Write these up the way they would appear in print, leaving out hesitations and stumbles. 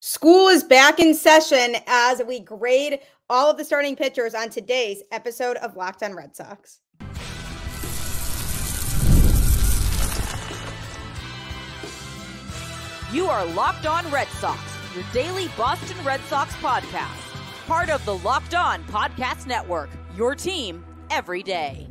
School is back in session as we grade all of the starting pitchers on today's episode of Locked On Red Sox. You are Locked On Red Sox, your daily Boston Red Sox podcast. Part of the Locked On Podcast Network, your team every day.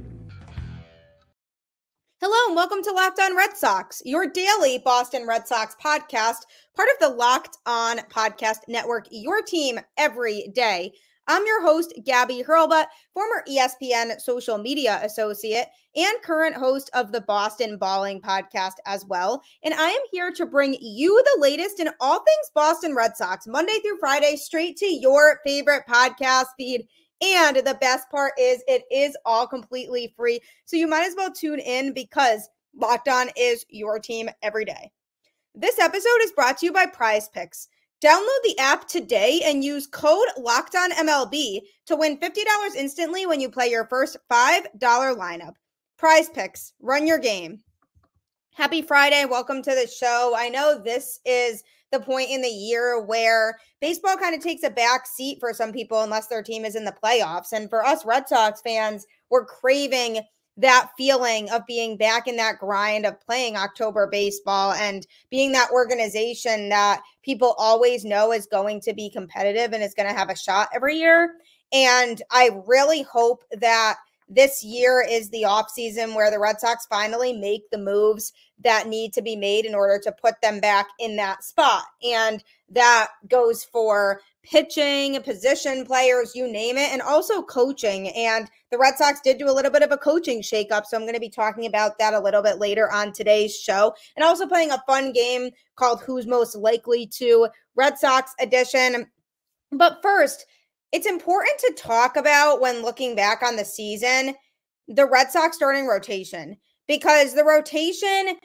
Hello and welcome to Locked On Red Sox, your daily Boston Red Sox podcast, part of the Locked On Podcast Network, your team every day. I'm your host, Gabby Hurlbut, former ESPN social media associate and current host of the Boston Balling podcast as well. And I am here to bring you the latest in all things Boston Red Sox, Monday through Friday, straight to your favorite podcast feed. And the best part is it is all completely free. So you might as well tune in because Locked On is your team every day. This episode is brought to you by Prize Picks. Download the app today and use code LOCKEDONMLB to win $50 instantly when you play your first $5 lineup. Prize Picks, run your game. Happy Friday. Welcome to the show. I know this is the point in the year where baseball kind of takes a back seat for some people unless their team is in the playoffs. And for us Red Sox fans, we're craving that feeling of being back in that grind of playing October baseball and being that organization that people always know is going to be competitive and is going to have a shot every year. And I really hope that this year is the offseason where the Red Sox finally make the moves that need to be made in order to put them back in that spot. And that goes for pitching, position players, you name it, and also coaching. And the Red Sox did do a little bit of a coaching shakeup, so I'm going to be talking about that a little bit later on today's show. And also playing a fun game called Who's Most Likely to, Red Sox edition. But first, it's important to talk about when looking back on the season, the Red Sox starting rotation, because the rotation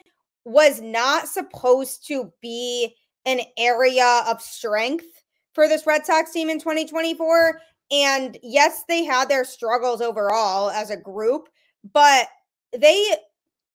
was not supposed to be an area of strength for this Red Sox team in 2024. And yes, they had their struggles overall as a group, but they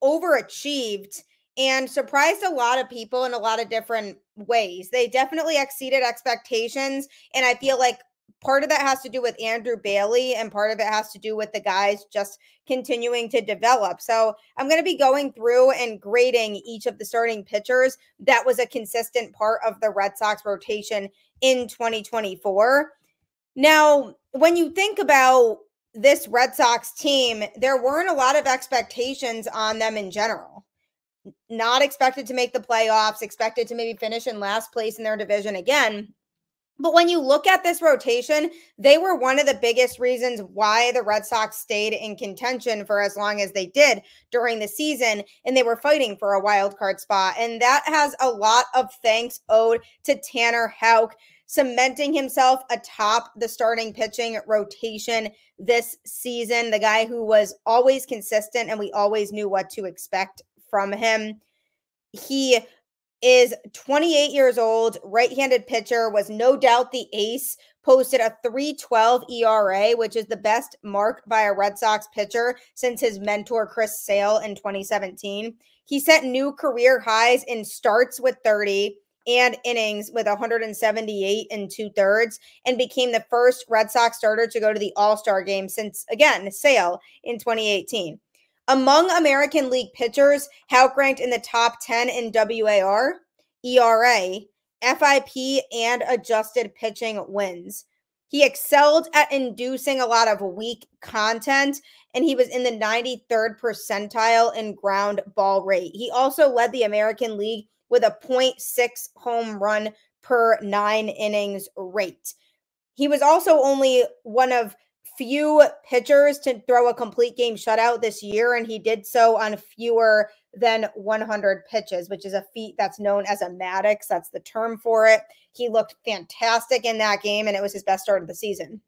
overachieved and surprised a lot of people in a lot of different ways. They definitely exceeded expectations, and I feel like part of that has to do with Andrew Bailey, and part of it has to do with the guys just continuing to develop. So I'm going to be going through and grading each of the starting pitchers that was a consistent part of the Red Sox rotation in 2024. Now, when you think about this Red Sox team, there weren't a lot of expectations on them in general. Not expected to make the playoffs, expected to maybe finish in last place in their division again. But when you look at this rotation, they were one of the biggest reasons why the Red Sox stayed in contention for as long as they did during the season, and they were fighting for a wild card spot. And that has a lot of thanks owed to Tanner Houck, cementing himself atop the starting pitching rotation this season, the guy who was always consistent and we always knew what to expect from him. He is 28 years old, right-handed pitcher, was no doubt the ace, posted a 3.12 ERA, which is the best mark by a Red Sox pitcher since his mentor Chris Sale in 2017. He set new career highs in starts with 30 and innings with 178 and 2/3, and became the first Red Sox starter to go to the All-Star game since, again, Sale in 2018. Among American League pitchers, Houck ranked in the top 10 in WAR, ERA, FIP, and adjusted pitching wins. He excelled at inducing a lot of weak content, and he was in the 93rd percentile in ground ball rate. He also led the American League with a .6 home run per 9 innings rate. He was also only one of few pitchers to throw a complete game shutout this year, and he did so on fewer than 100 pitches, which is a feat that's known as a Maddox. That's the term for it. He looked fantastic in that game, and it was his best start of the season.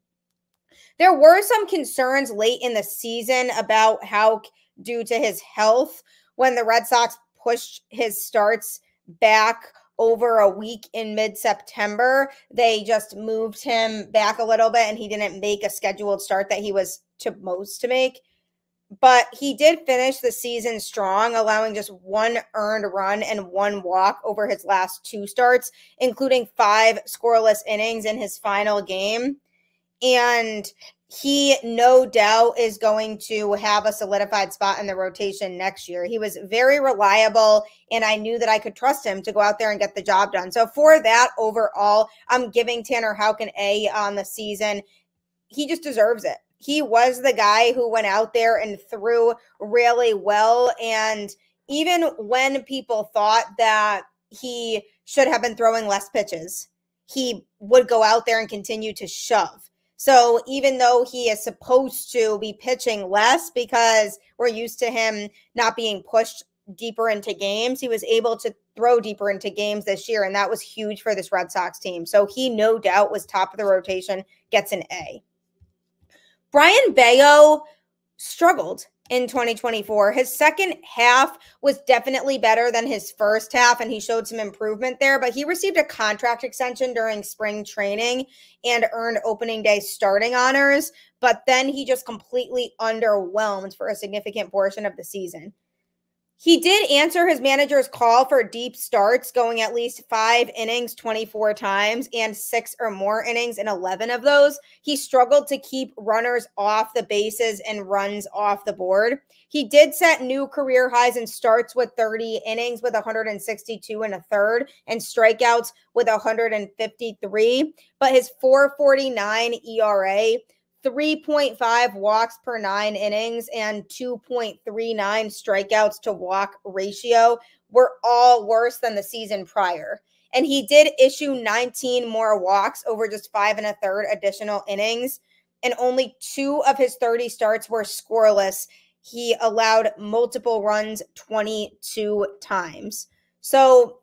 There were some concerns late in the season about Houck due to his health when the Red Sox pushed his starts back over a week in mid-September. They just moved him back a little bit, and he didn't make a scheduled start that he was supposed to make. but he did finish the season strong, allowing just 1 earned run and 1 walk over his last 2 starts, including 5 scoreless innings in his final game. And he no doubt is going to have a solidified spot in the rotation next year. He was very reliable, and I knew that I could trust him to go out there and get the job done. So for that, overall, I'm giving Tanner Houck an A on the season. He just deserves it. He was the guy who went out there and threw really well. And even when people thought that he should have been throwing less pitches, he would go out there and continue to shove. So even though he is supposed to be pitching less because we're used to him not being pushed deeper into games, he was able to throw deeper into games this year, and that was huge for this Red Sox team. So he no doubt was top of the rotation, gets an A. Brayan Bello struggled in 2024. His second half was definitely better than his first half, and he showed some improvement there, but he received a contract extension during spring training and earned opening day starting honors, but then he just completely underwhelmed for a significant portion of the season. He did answer his manager's call for deep starts, going at least 5 innings 24 times and 6 or more innings in 11 of those. He struggled to keep runners off the bases and runs off the board. He did set new career highs in starts with 30 innings with 162 and a third and strikeouts with 153, but his 4.49 ERA, 3.5 walks per 9 innings, and 2.39 strikeouts to walk ratio were all worse than the season prior. And he did issue 19 more walks over just 5 1/3 additional innings, and only 2 of his 30 starts were scoreless. He allowed multiple runs 22 times. So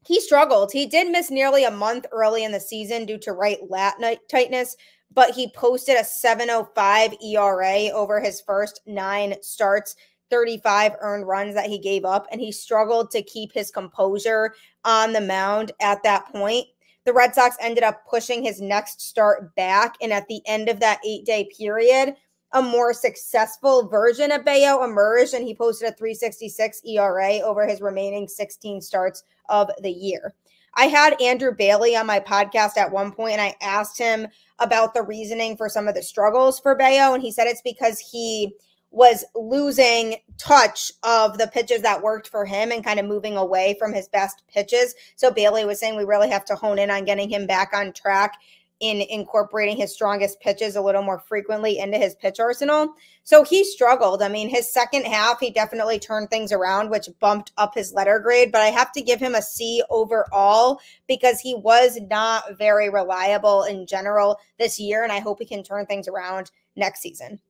he struggled. He did miss nearly a month early in the season due to right lat tightness, but he posted a 7.05 ERA over his first 9 starts, 35 earned runs that he gave up, and he struggled to keep his composure on the mound at that point. The Red Sox ended up pushing his next start back, and at the end of that 8-day period, a more successful version of Bello emerged, and he posted a 3.66 ERA over his remaining 16 starts of the year. I had Andrew Bailey on my podcast at one point, and I asked him about the reasoning for some of the struggles for Bello, and he said it's because he was losing touch of the pitches that worked for him and kind of moving away from his best pitches. So Bailey was saying we really have to hone in on getting him back on track in incorporating his strongest pitches a little more frequently into his pitch arsenal. So he struggled. I mean, his second half, he definitely turned things around, which bumped up his letter grade, but I have to give him a C overall because he was not very reliable in general this year, and I hope he can turn things around next season.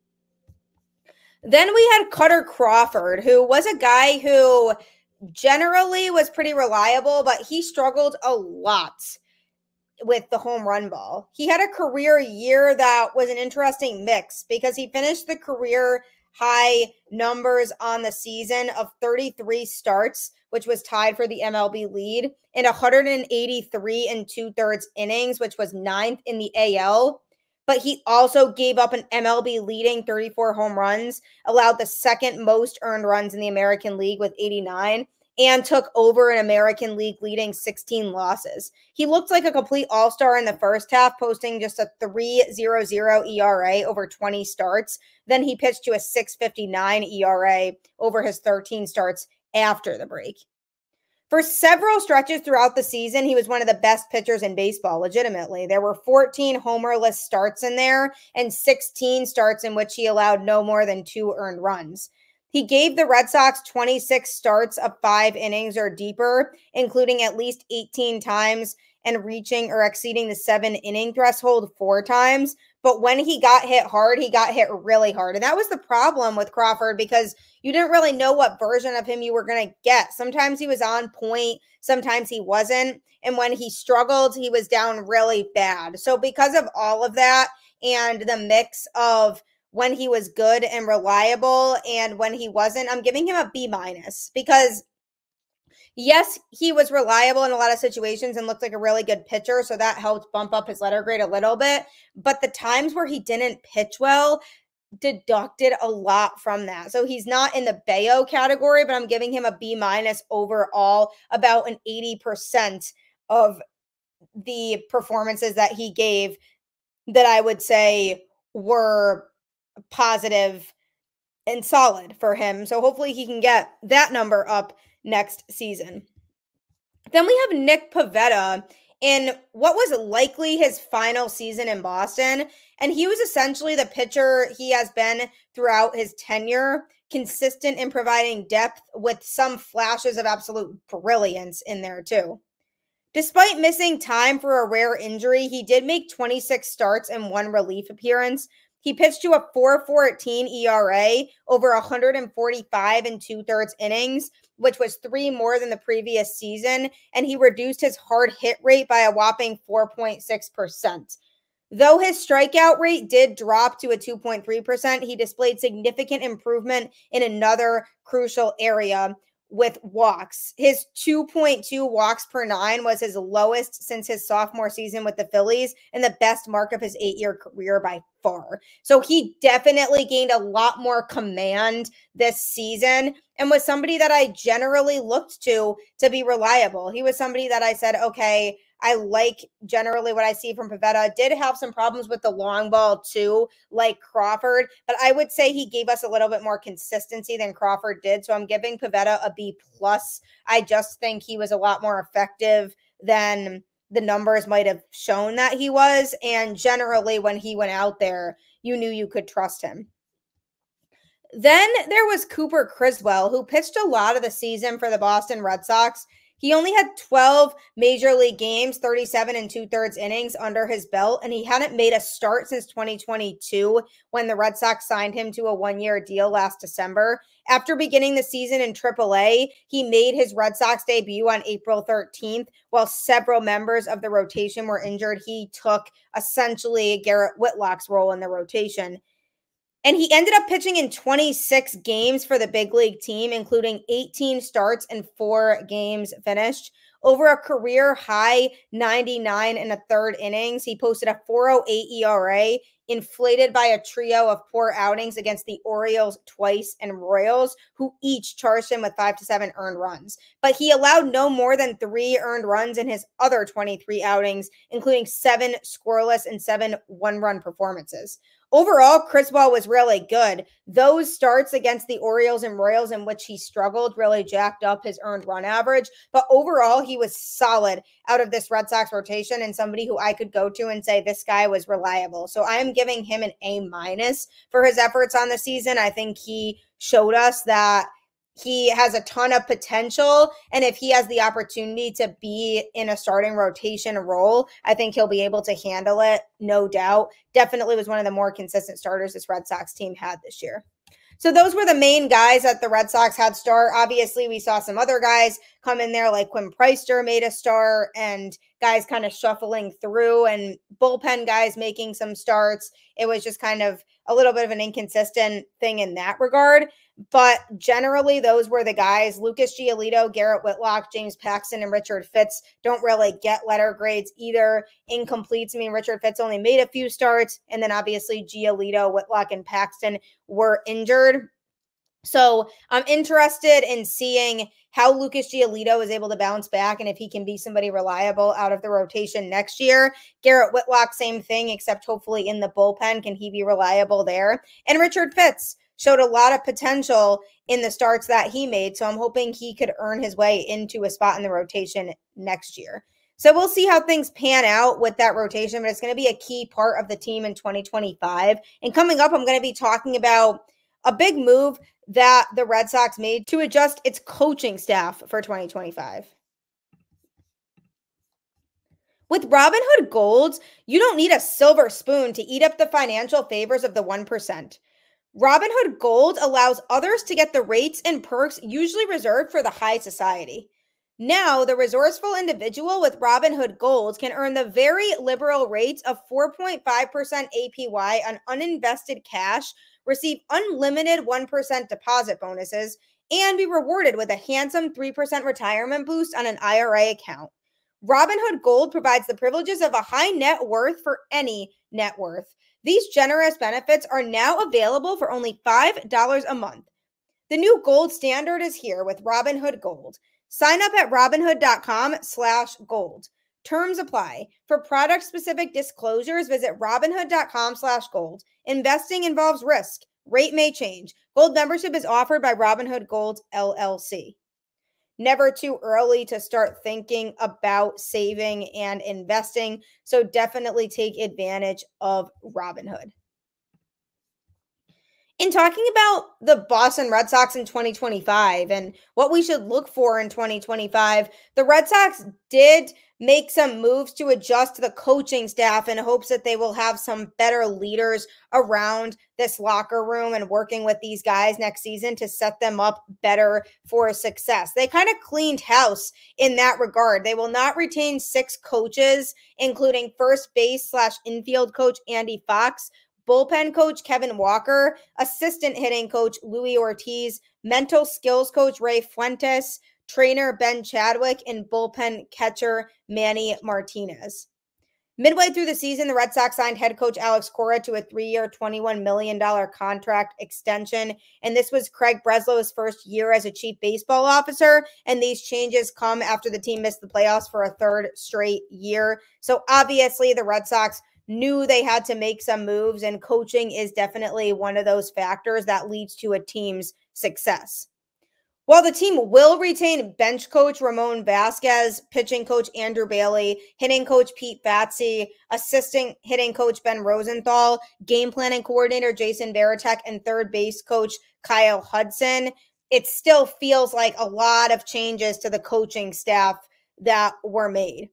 Then we had Cutter Crawford, who was a guy who generally was pretty reliable, but he struggled a lot with the home run ball. He had a career year that was an interesting mix because he finished the career high numbers on the season of 33 starts, which was tied for the MLB lead, and 183 and 2/3 innings, which was 9th in the AL. But he also gave up an MLB leading 34 home runs, allowed the second most earned runs in the American League with 89, and took over an American League leading 16 losses. He looked like a complete all-star in the first half, posting just a 3.00 ERA over 20 starts. Then he pitched to a 6.59 ERA over his 13 starts after the break. For several stretches throughout the season, he was one of the best pitchers in baseball, legitimately. There were 14 homerless starts in there and 16 starts in which he allowed no more than 2 earned runs. He gave the Red Sox 26 starts of 5 innings or deeper, including at least 18 times and reaching or exceeding the 7-inning threshold 4 times. But when he got hit hard, he got hit really hard. And that was the problem with Crawford because you didn't really know what version of him you were going to get. Sometimes he was on point, sometimes he wasn't. And when he struggled, he was down really bad. So because of all of that and the mix of when he was good and reliable and when he wasn't, I'm giving him a B- because yes, he was reliable in a lot of situations and looked like a really good pitcher, so that helped bump up his letter grade a little bit. But the times where he didn't pitch well, deducted a lot from that. So he's not in the Bello category, but I'm giving him a B- overall, about an 80% of the performances that he gave that I would say were positive and solid for him. So hopefully he can get that number up next season. Then we have Nick Pivetta in what was likely his final season in Boston. And he was essentially the pitcher he has been throughout his tenure, consistent in providing depth with some flashes of absolute brilliance in there too. Despite missing time for a rare injury, he did make 26 starts and 1 relief appearance. He pitched to a 4.14 ERA over 145 and 2/3 innings, which was 3 more than the previous season, and he reduced his hard hit rate by a whopping 4.6%. Though his strikeout rate did drop to a 2.3%, he displayed significant improvement in another crucial area with walks. His 2.2 walks per 9 was his lowest since his sophomore season with the Phillies and the best mark of his 8-year career by far. So he definitely gained a lot more command this season and was somebody that I generally looked to be reliable. He was somebody that I said, okay, I like generally what I see from Pivetta. Did have some problems with the long ball too, like Crawford, but I would say he gave us a little bit more consistency than Crawford did. So I'm giving Pivetta a B+. I just think he was a lot more effective than the numbers might have shown that he was. And generally when he went out there, you knew you could trust him. Then there was Cooper Criswell, who pitched a lot of the season for the Boston Red Sox. He only had 12 major league games, 37 and 2/3 innings under his belt, and he hadn't made a start since 2022 when the Red Sox signed him to a 1-year deal last December. After beginning the season in AAA, he made his Red Sox debut on April 13th. While several members of the rotation were injured, he took essentially Garrett Whitlock's role in the rotation. And he ended up pitching in 26 games for the big league team, including 18 starts and 4 games finished. Over a career high 99 and a third innings, he posted a 4.08 ERA, inflated by a trio of poor outings against the Orioles twice and Royals, who each charged him with 5 to 7 earned runs. But he allowed no more than 3 earned runs in his other 23 outings, including 7 scoreless and 7 one-run performances. Overall, Criswell was really good. Those starts against the Orioles and Royals in which he struggled really jacked up his earned run average. But overall, he was solid out of this Red Sox rotation and somebody who I could go to and say this guy was reliable. So I am giving him an A- for his efforts on the season. I think he showed us that he has a ton of potential, and if he has the opportunity to be in a starting rotation role, I think he'll be able to handle it, no doubt. Definitely was one of the more consistent starters this Red Sox team had this year. So those were the main guys that the Red Sox had start. Obviously, we saw some other guys come in there, like Quinn Priester made a start, and guys kind of shuffling through, and bullpen guys making some starts. It was just kind of a little bit of an inconsistent thing in that regard. But generally, those were the guys. Lucas Giolito, Garrett Whitlock, James Paxton, and Richard Fitts don't really get letter grades either. Incompletes. I mean, Richard Fitts only made a few starts. And then obviously Giolito, Whitlock, and Paxton were injured. So I'm interested in seeing how Lucas Giolito is able to bounce back and if he can be somebody reliable out of the rotation next year. Garrett Whitlock, same thing, except hopefully in the bullpen. Can he be reliable there? And Richard Fitts showed a lot of potential in the starts that he made. So I'm hoping he could earn his way into a spot in the rotation next year. So we'll see how things pan out with that rotation, but it's going to be a key part of the team in 2025. And coming up, I'm going to be talking about a big move that the Red Sox made to adjust its coaching staff for 2025. With Robinhood Golds, you don't need a silver spoon to eat up the financial favors of the 1%. Robinhood Gold allows others to get the rates and perks usually reserved for the high society. Now, the resourceful individual with Robinhood Gold can earn the very liberal rates of 4.5% APY on uninvested cash, receive unlimited 1% deposit bonuses, and be rewarded with a handsome 3% retirement boost on an IRA account. Robinhood Gold provides the privileges of a high net worth for any net worth. These generous benefits are now available for only $5 a month. The new gold standard is here with Robinhood Gold. Sign up at Robinhood.com/gold. Terms apply. For product-specific disclosures, visit Robinhood.com/gold. Investing involves risk. Rate may change. Gold membership is offered by Robinhood Gold, LLC. Never too early to start thinking about saving and investing, so definitely take advantage of Robinhood. In talking about the Boston Red Sox in 2025 and what we should look for in 2025, the Red Sox did make some moves to adjust the coaching staff in hopes that they will have some better leaders around this locker room and working with these guys next season to set them up better for success. They kind of cleaned house in that regard. They will not retain 6 coaches, including first base/infield coach Andy Fox, bullpen coach Kevin Walker, assistant hitting coach Louis Ortiz, mental skills coach Ray Fuentes, trainer Ben Chadwick, and bullpen catcher Manny Martinez. Midway through the season, the Red Sox signed head coach Alex Cora to a 3-year, $21 million contract extension. And this was Craig Breslow's first year as a chief baseball officer. And these changes come after the team missed the playoffs for a 3rd straight year. So obviously the Red Sox knew they had to make some moves, and coaching is definitely one of those factors that leads to a team's success. While the team will retain bench coach Ramon Vasquez, pitching coach Andrew Bailey, hitting coach Pete Fatsi, assistant hitting coach Ben Rosenthal, game planning coordinator Jason Varitek, and third base coach Kyle Hudson, it still feels like a lot of changes to the coaching staff that were made.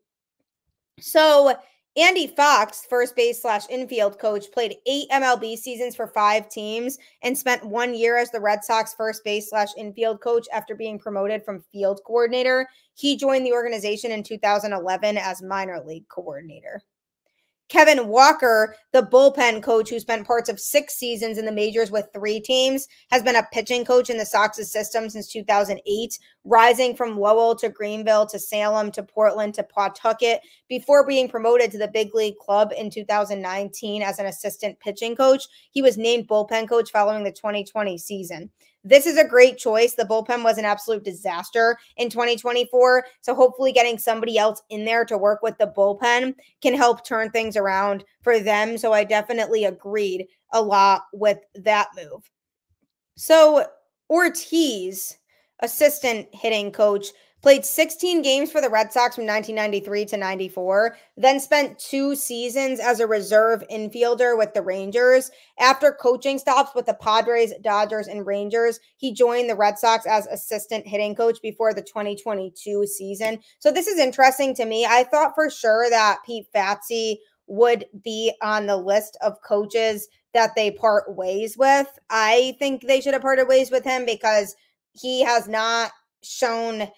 So Andy Fox, first base/infield coach, played 8 MLB seasons for 5 teams and spent 1 year as the Red Sox first base/infield coach after being promoted from field coordinator. He joined the organization in 2011 as minor league coordinator. Kevin Walker, the bullpen coach who spent parts of 6 seasons in the majors with 3 teams, has been a pitching coach in the Sox's system since 2008, rising from Lowell to Greenville to Salem to Portland to Pawtucket before being promoted to the big league club in 2019 as an assistant pitching coach. He was named bullpen coach following the 2020 season. This is a great choice. The bullpen was an absolute disaster in 2024. So hopefully getting somebody else in there to work with the bullpen can help turn things around for them. So I definitely agreed a lot with that move. So Ortiz, assistant hitting coach, played 16 games for the Red Sox from 1993 to 94, then spent 2 seasons as a reserve infielder with the Rangers. After coaching stops with the Padres, Dodgers, and Rangers, he joined the Red Sox as assistant hitting coach before the 2022 season. So this is interesting to me. I thought for sure that Pete Fatsi would be on the list of coaches that they part ways with. I think they should have parted ways with him because he has not shown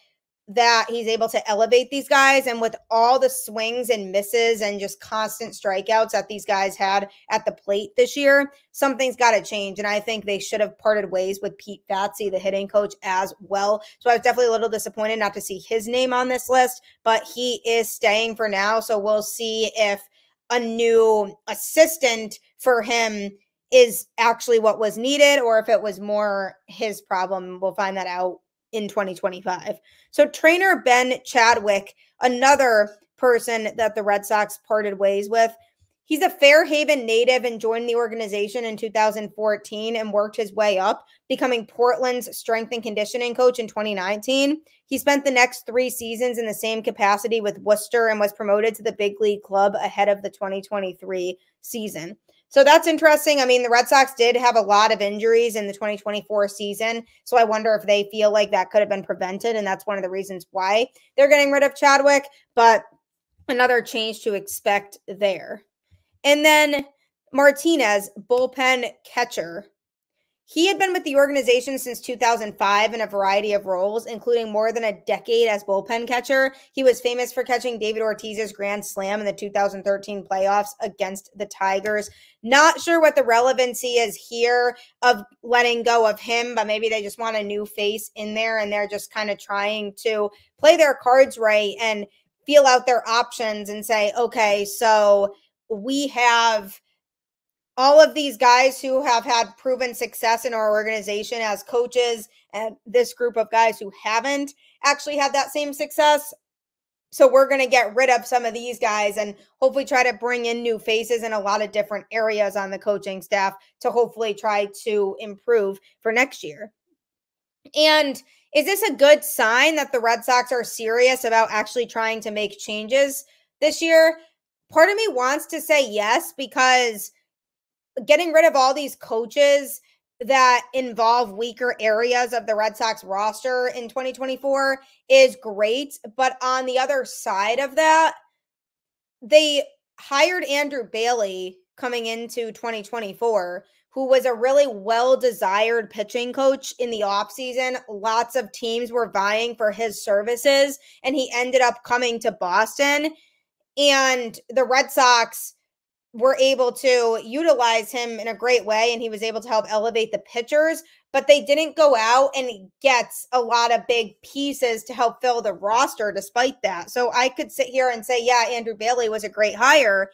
that he's able to elevate these guys. And with all the swings and misses and just constant strikeouts that these guys had at the plate this year, something's got to change. And I think they should have parted ways with Pete Fatsi, the hitting coach, as well. So I was definitely a little disappointed not to see his name on this list, but he is staying for now. So we'll see if a new assistant for him is actually what was needed or if it was more his problem. We'll find that out in 2025. So trainer Ben Chadwick, another person that the Red Sox parted ways with, he's a Fairhaven native and joined the organization in 2014 and worked his way up, becoming Portland's strength and conditioning coach in 2019. He spent the next 3 seasons in the same capacity with Worcester and was promoted to the big league club ahead of the 2023 season. So that's interesting. I mean, the Red Sox did have a lot of injuries in the 2024 season. So I wonder if they feel like that could have been prevented. And that's one of the reasons why they're getting rid of Chadwick. But another change to expect there. And then Martinez, bullpen catcher. He had been with the organization since 2005 in a variety of roles, including more than a decade as bullpen catcher. He was famous for catching David Ortiz's grand slam in the 2013 playoffs against the Tigers. Not sure what the relevancy is here of letting go of him, but maybe they just want a new face in there and they're just kind of trying to play their cards right and feel out their options and say, okay, so we have all of these guys who have had proven success in our organization as coaches, and this group of guys who haven't actually had that same success. So we're going to get rid of some of these guys and hopefully try to bring in new faces in a lot of different areas on the coaching staff to hopefully try to improve for next year. And is this a good sign that the Red Sox are serious about actually trying to make changes this year? Part of me wants to say yes, because getting rid of all these coaches that involve weaker areas of the Red Sox roster in 2024 is great. But on the other side of that, they hired Andrew Bailey coming into 2024, who was a really well-desired pitching coach in the offseason. Lots of teams were vying for his services, and he ended up coming to Boston. And the Red Sox were able to utilize him in a great way, and he was able to help elevate the pitchers, but they didn't go out and get a lot of big pieces to help fill the roster despite that. So I could sit here and say, yeah, Andrew Bailey was a great hire,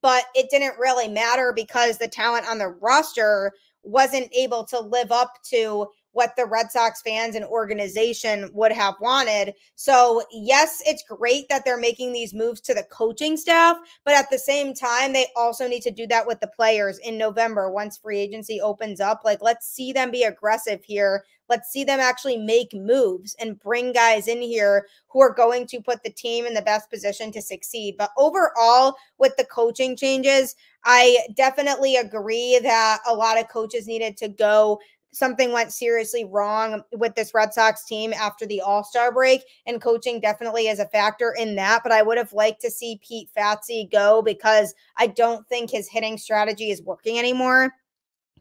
but it didn't really matter because the talent on the roster wasn't able to live up to what the Red Sox fans and organization would have wanted. So yes, it's great that they're making these moves to the coaching staff, but at the same time, they also need to do that with the players in November once free agency opens up. Like, let's see them be aggressive here. Let's see them actually make moves and bring guys in here who are going to put the team in the best position to succeed. But overall, with the coaching changes, I definitely agree that a lot of coaches needed to go. Something went seriously wrong with this Red Sox team after the All-Star break, and coaching definitely is a factor in that. But I would have liked to see Pete Fatsi go because I don't think his hitting strategy is working anymore.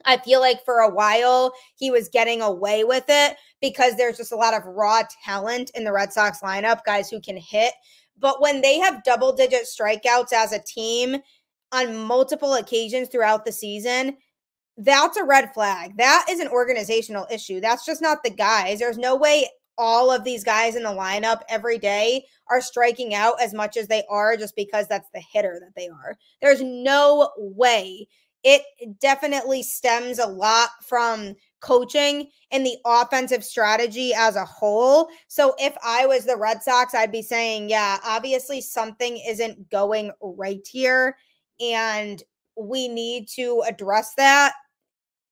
I feel like for a while he was getting away with it because there's just a lot of raw talent in the Red Sox lineup, guys who can hit. But when they have double-digit strikeouts as a team on multiple occasions throughout the season, that's a red flag. That is an organizational issue. That's just not the guys. There's no way all of these guys in the lineup every day are striking out as much as they are just because that's the hitter that they are. There's no way. It definitely stems a lot from coaching and the offensive strategy as a whole. So if I was the Red Sox, I'd be saying, yeah, obviously something isn't going right here, and we need to address that.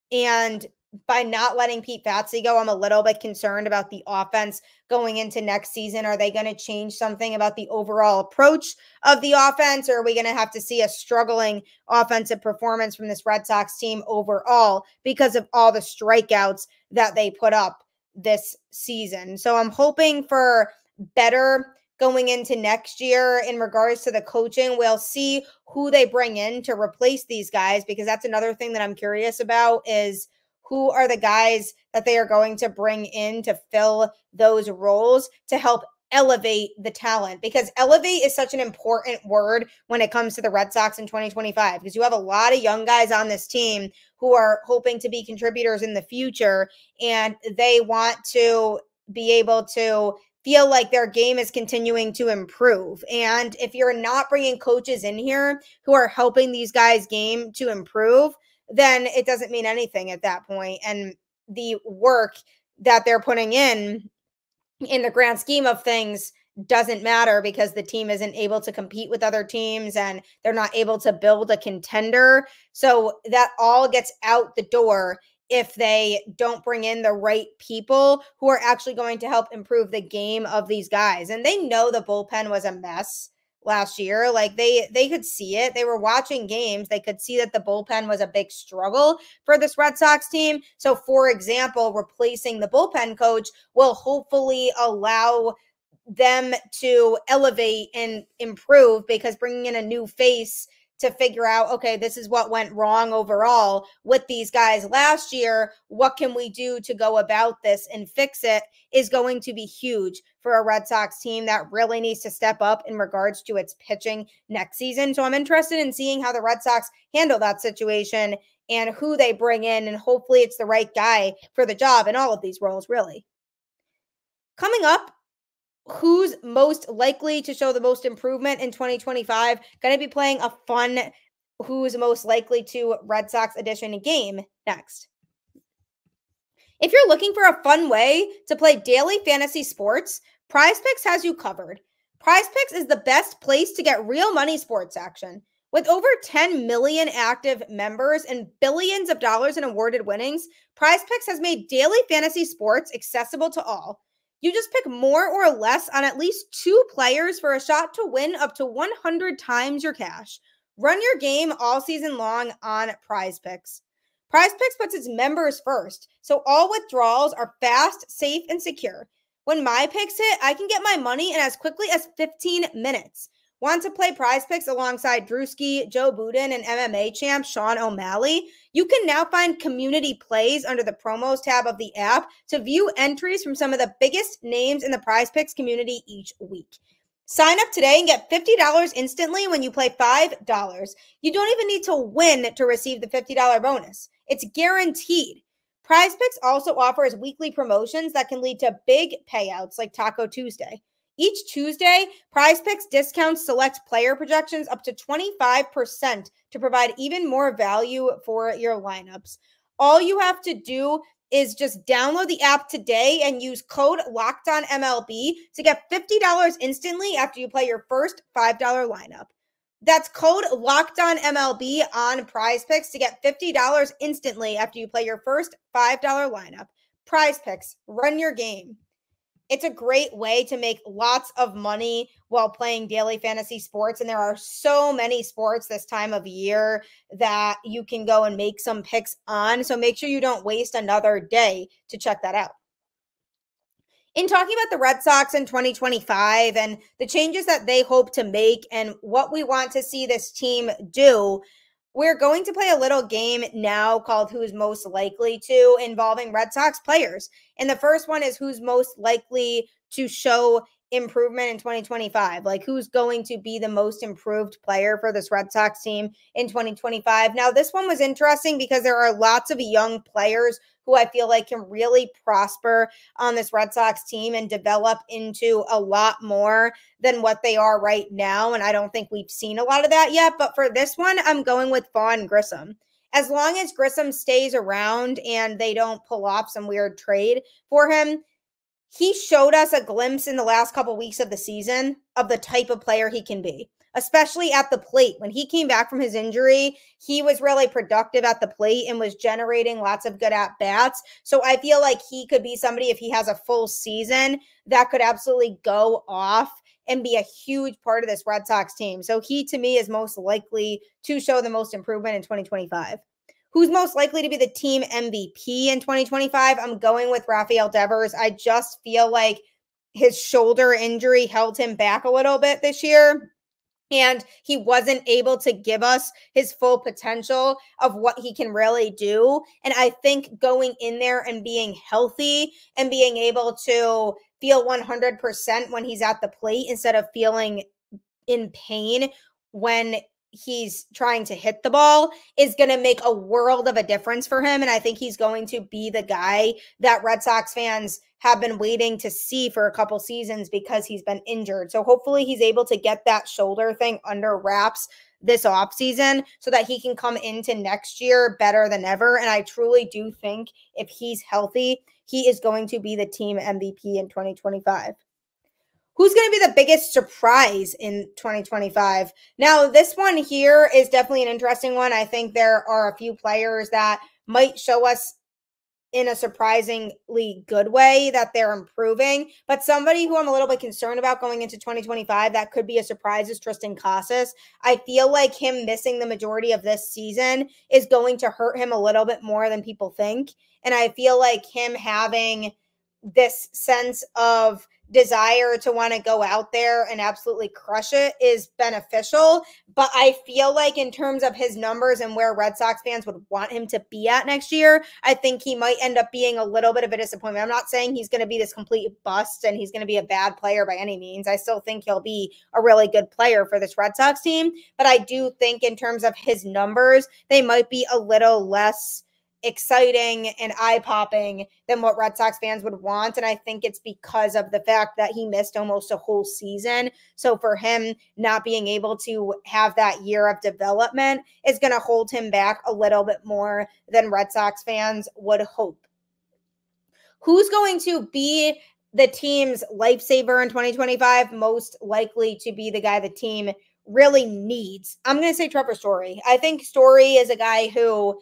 And by not letting Pete Fatsi go, I'm a little bit concerned about the offense going into next season. Are they going to change something about the overall approach of the offense, or are we going to have to see a struggling offensive performance from this Red Sox team overall because of all the strikeouts that they put up this season? So I'm hoping for better going into next year in regards to the coaching. We'll see who they bring in to replace these guys, because that's another thing that I'm curious about is who are the guys that they are going to bring in to fill those roles to help elevate the talent, because elevate is such an important word when it comes to the Red Sox in 2025, because you have a lot of young guys on this team who are hoping to be contributors in the future, and they want to be able to feel like their game is continuing to improve. And if you're not bringing coaches in here who are helping these guys' game to improve, then it doesn't mean anything at that point. And the work that they're putting in the grand scheme of things doesn't matter because the team isn't able to compete with other teams and they're not able to build a contender. So that all gets out the door if they don't bring in the right people who are actually going to help improve the game of these guys. And they know the bullpen was a mess last year. Like they could see it. They were watching games. They could see that the bullpen was a big struggle for this Red Sox team. So for example, replacing the bullpen coach will hopefully allow them to elevate and improve, because bringing in a new face to figure out, okay, this is what went wrong overall with these guys last year. What can we do to go about this and fix it is going to be huge for a Red Sox team that really needs to step up in regards to its pitching next season. So I'm interested in seeing how the Red Sox handle that situation and who they bring in, and hopefully it's the right guy for the job in all of these roles, really. Coming up, who's most likely to show the most improvement in 2025? Going to be playing a fun who's most likely to Red Sox edition game next. If you're looking for a fun way to play daily fantasy sports, Prize Picks has you covered. Prize Picks is the best place to get real money sports action. With over 10 million active members and billions of dollars in awarded winnings, Prize Picks has made daily fantasy sports accessible to all. You just pick more or less on at least 2 players for a shot to win up to 100 times your cash. Run your game all season long on Prize Picks. Prize Picks puts its members first, so all withdrawals are fast, safe, and secure. When my picks hit, I can get my money in as quickly as 15 minutes. Want to play Prize Picks alongside Drewski, Joe Budden, and MMA champ Sean O'Malley? You can now find community plays under the promos tab of the app to view entries from some of the biggest names in the Prize Picks community each week. Sign up today and get $50 instantly when you play $5. You don't even need to win to receive the $50 bonus. It's guaranteed. Prize Picks also offers weekly promotions that can lead to big payouts like Taco Tuesday. Each Tuesday, Prize Picks discounts select player projections up to 25% to provide even more value for your lineups. All you have to do is just download the app today and use code LOCKEDONMLB to get $50 instantly after you play your first $5 lineup. That's code LOCKEDONMLB on Prize Picks to get $50 instantly after you play your first $5 lineup. Prize Picks, run your game. It's a great way to make lots of money while playing daily fantasy sports. And there are so many sports this time of year that you can go and make some picks on. So make sure you don't waste another day to check that out. In talking about the Red Sox in 2025 and the changes that they hope to make and what we want to see this team do, we're going to play a little game now called Who's Most Likely To, involving Red Sox players. And the first one is who's most likely to show improvement in 2025. Like, who's going to be the most improved player for this Red Sox team in 2025. Now, this one was interesting because there are lots of young players who I feel like can really prosper on this Red Sox team and develop into a lot more than what they are right now. And I don't think we've seen a lot of that yet. But for this one, I'm going with Vaughn Grissom. As long as Grissom stays around and they don't pull off some weird trade for him, he showed us a glimpse in the last couple weeks of the season of the type of player he can be, especially at the plate. When he came back from his injury, he was really productive at the plate and was generating lots of good at-bats. So I feel like he could be somebody, if he has a full season, that could absolutely go off and be a huge part of this Red Sox team. So he, to me, is most likely to show the most improvement in 2025. Who's most likely to be the team MVP in 2025? I'm going with Rafael Devers. I just feel like his shoulder injury held him back a little bit this year, and he wasn't able to give us his full potential of what he can really do. And I think going in there and being healthy and being able to feel 100% when he's at the plate instead of feeling in pain when he's trying to hit the ball is going to make a world of a difference for him. And I think he's going to be the guy that Red Sox fans have been waiting to see for a couple seasons because he's been injured. So hopefully he's able to get that shoulder thing under wraps this offseason so that he can come into next year better than ever. And I truly do think if he's healthy, he is going to be the team MVP in 2025. Who's going to be the biggest surprise in 2025? Now, this one here is definitely an interesting one. I think there are a few players that might show us in a surprisingly good way that they're improving. But somebody who I'm a little bit concerned about going into 2025 that could be a surprise is Tristan Casas. I feel like him missing the majority of this season is going to hurt him a little bit more than people think. And I feel like him having this sense of desire to want to go out there and absolutely crush it is beneficial. But I feel like in terms of his numbers and where Red Sox fans would want him to be at next year, I think he might end up being a little bit of a disappointment. I'm not saying he's going to be this complete bust and he's going to be a bad player by any means. I still think he'll be a really good player for this Red Sox team. But I do think in terms of his numbers, they might be a little less exciting and eye-popping than what Red Sox fans would want. And I think it's because of the fact that he missed almost a whole season. So for him not being able to have that year of development is going to hold him back a little bit more than Red Sox fans would hope. Who's going to be the team's lifesaver in 2025? Most likely to be the guy the team really needs. I'm going to say Trevor Story. I think Story is a guy who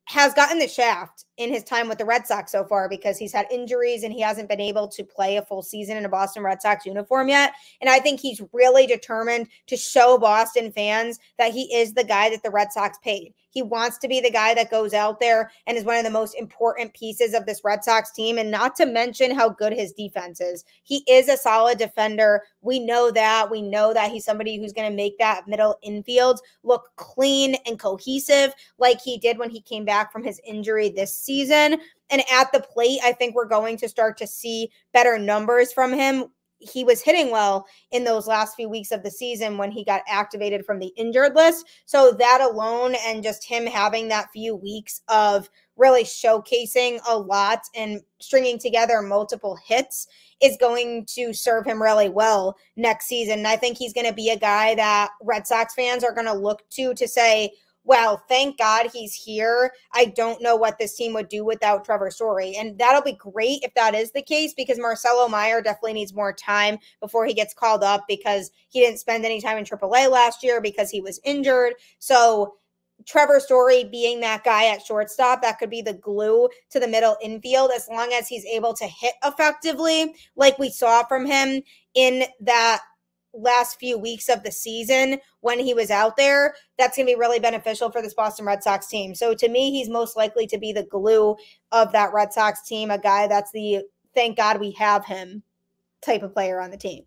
has gotten the shaft in his time with the Red Sox so far because he's had injuries and he hasn't been able to play a full season in a Boston Red Sox uniform yet. And I think he's really determined to show Boston fans that he is the guy that the Red Sox paid. He wants to be the guy that goes out there and is one of the most important pieces of this Red Sox team, and not to mention how good his defense is. He is a solid defender. We know that. We know that he's somebody who's going to make that middle infield look clean and cohesive like he did when he came back from his injury this season. And at the plate, I think we're going to start to see better numbers from him. He was hitting well in those last few weeks of the season when he got activated from the injured list. So that alone, and just him having that few weeks of really showcasing a lot and stringing together multiple hits, is going to serve him really well next season. And I think he's going to be a guy that Red Sox fans are going to look to say, well, thank God he's here. I don't know what this team would do without Trevor Story. And that'll be great if that is the case, because Marcelo Meyer definitely needs more time before he gets called up, because he didn't spend any time in AAA last year because he was injured. So Trevor Story being that guy at shortstop, that could be the glue to the middle infield, as long as he's able to hit effectively like we saw from him in that last few weeks of the season when he was out there. That's going to be really beneficial for this Boston Red Sox team. So to me, he's most likely to be the glue of that Red Sox team, a guy that's the thank God we have him type of player on the team.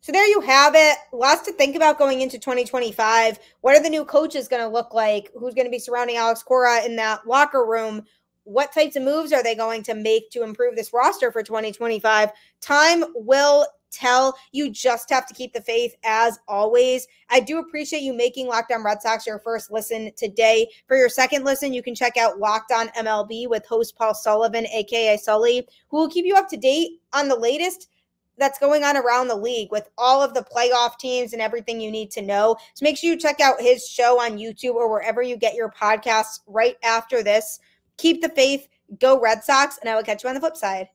So there you have it. Lots to think about going into 2025. What are the new coaches going to look like? Who's going to be surrounding Alex Cora in that locker room? What types of moves are they going to make to improve this roster for 2025? Time will tell. You just have to keep the faith, as always. I do appreciate you making Locked On Red Sox your first listen today. For your second listen, you can check out Locked On MLB with host Paul Sullivan, aka Sully, who will keep you up to date on the latest that's going on around the league with all of the playoff teams and everything you need to know. So make sure you check out his show on YouTube or wherever you get your podcasts right after this. Keep the faith, go Red Sox, and I will catch you on the flip side.